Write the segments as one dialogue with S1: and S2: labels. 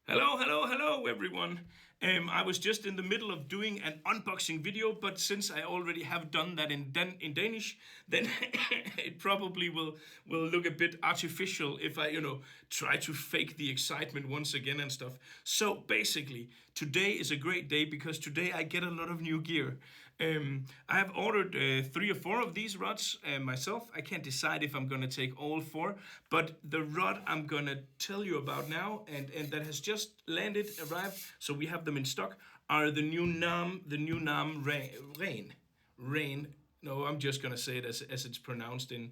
S1: Hello, hello, hello, everyone. I was just in the middle of doing an unboxing video, but since I already have done that in Danish, then it probably will look a bit artificial if I, try to fake the excitement once again and stuff. So basically, today is a great day because today I get a lot of new gear. I have ordered 3 or 4 of these rods myself. I can't decide if I'm gonna take all 4, but the rod I'm gonna tell you about now and that has just arrived, so we have them in stock, are the new NAM REN. No, I'm just gonna say it as it's pronounced in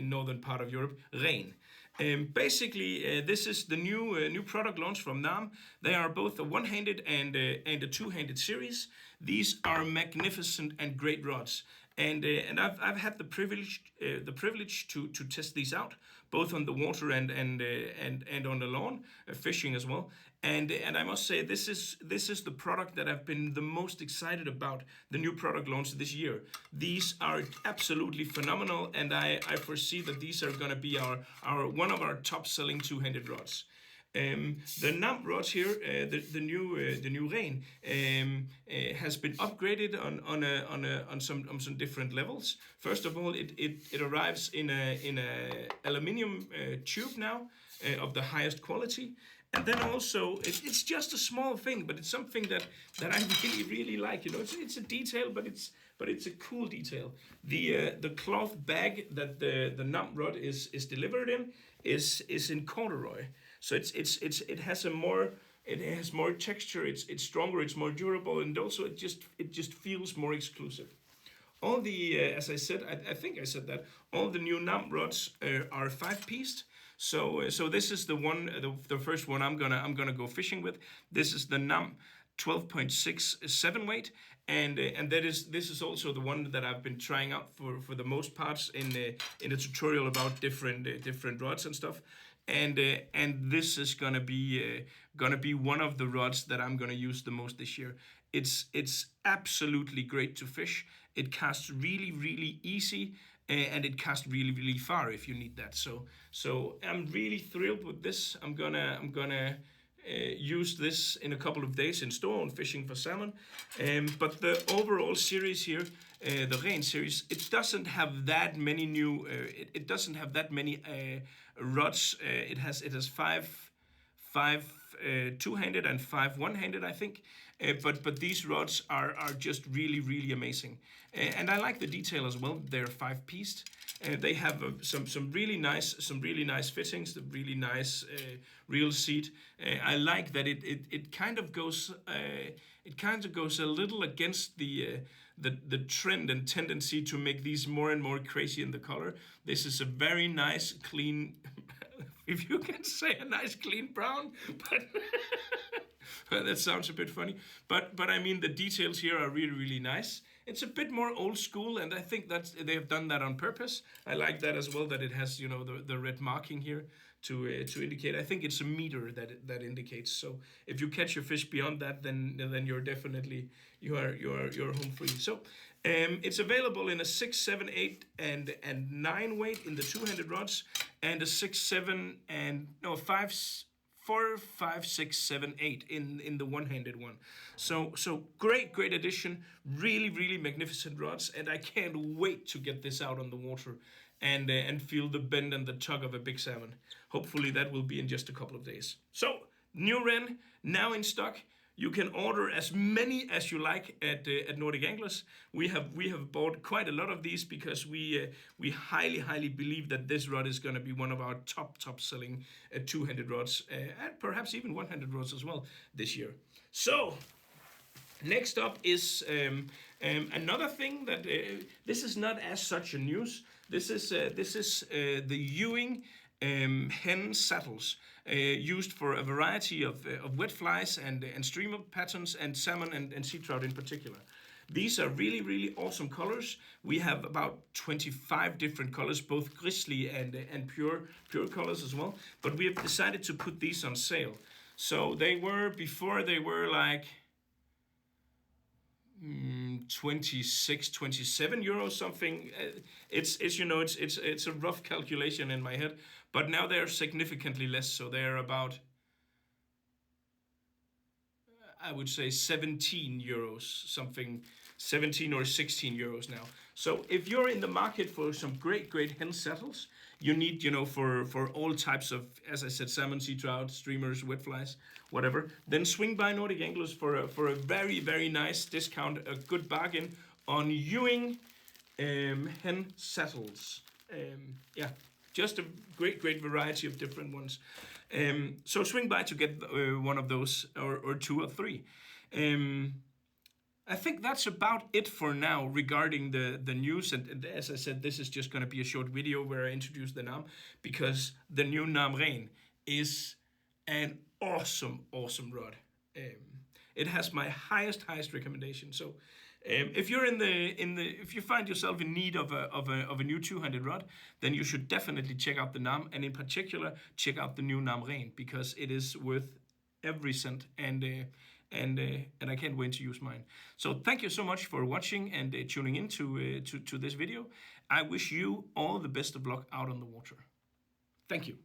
S1: northern part of Europe, REN. Basically, this is the new product launch from NAM. They are both a one-handed and a two-handed series. These are magnificent and great rods. And I've had the privilege to test these out, both on the water and on the lawn, fishing as well. And I must say this is the product that I've been the most excited about, the new product launch this year. These are absolutely phenomenal, and I foresee that these are going to be one of our top selling two-handed rods. The NAM rods here, the new Rain, has been upgraded on some different levels. First of all, it arrives in a aluminium tube now of the highest quality. And then also, it's just a small thing, but it's something that I really like. It's a detail, but it's a cool detail. The cloth bag that the NAM rod is delivered in is in corduroy, so it has more texture. It's stronger. It's more durable, and also it just feels more exclusive. All the as I said, I think I said that all the new NAM rods are 5-pieced. So this is the first one I'm gonna go fishing with. This is the NAM 12.67 weight, and this is also the one that I've been trying out for the most parts in a tutorial about different rods and stuff. And this is gonna be one of the rods that I'm gonna use the most this year. It's absolutely great to fish. It casts really easy, and it casts really far if you need that. So I'm really thrilled with this. I'm gonna use this in a couple of days in store on fishing for salmon. But the overall series here, the Rain series, it doesn't have that many new. It doesn't have that many rods. It has five two-handed and 5 one-handed, I think. But these rods are just really amazing, and I like the detail as well. They're 5-pieced. They have some really nice fittings, the really nice reel seat. I like that it kind of goes a little against the trend and tendency to make these more and more crazy in the color. This is a very nice clean, if you can say a nice clean brown, but that sounds a bit funny. But I mean the details here are really nice. It's a bit more old school, and I think that they have done that on purpose. I like that as well, that it has the red marking here to indicate. I think it's a meter that indicates. So if you catch your fish beyond that, then you're definitely you're home free. So it's available in a 6, 7, 8, and 9 weight in the two-handed rods, and a 6, 7, and no 5. 4, 5, 6, 7, 8 in the one-handed one. So great addition, really magnificent rods, and I can't wait to get this out on the water and feel the bend and the tug of a big salmon. Hopefully that will be in just a couple of days. So new Ren now in stock. You can order as many as you like at Nordic Anglers. We have bought quite a lot of these because we highly believe that this rod is going to be one of our top selling two-handed rods, and perhaps even one-handed rods as well this year. So next up is another thing that this is not as such a news. This is the EWING hen saddles, used for a variety of wet flies and streamer patterns and salmon and sea trout in particular. These are really awesome colors. We have about 25 different colors, both grizzly and pure colors as well. But we have decided to put these on sale. So before they were like 26, 27 euros something. It's a rough calculation in my head, but now they're significantly less. So they're about I would say 17 euros, something 17 or 16 euros now. So if you're in the market for some great hen saddles, you need, you know, for all types of, as I said, salmon, sea trout, streamers, wet flies, whatever, then swing by Nordic Anglers for a very nice discount, a good bargain on EWING hen saddles. Yeah, just a great variety of different ones. So swing by to get one of those, or two or three. I think that's about it for now regarding the news. And as I said, this is just going to be a short video where I introduce the NAM, because the new NAM REN is an awesome rod. It has my highest recommendation. So if you're if you find yourself in need of a new two-handed rod, then you should definitely check out the NAM, and in particular check out the new NAM REN, because it is worth every cent, and I can't wait to use mine. So thank you so much for watching and tuning in to this video. I wish you all the best of luck out on the water. Thank you.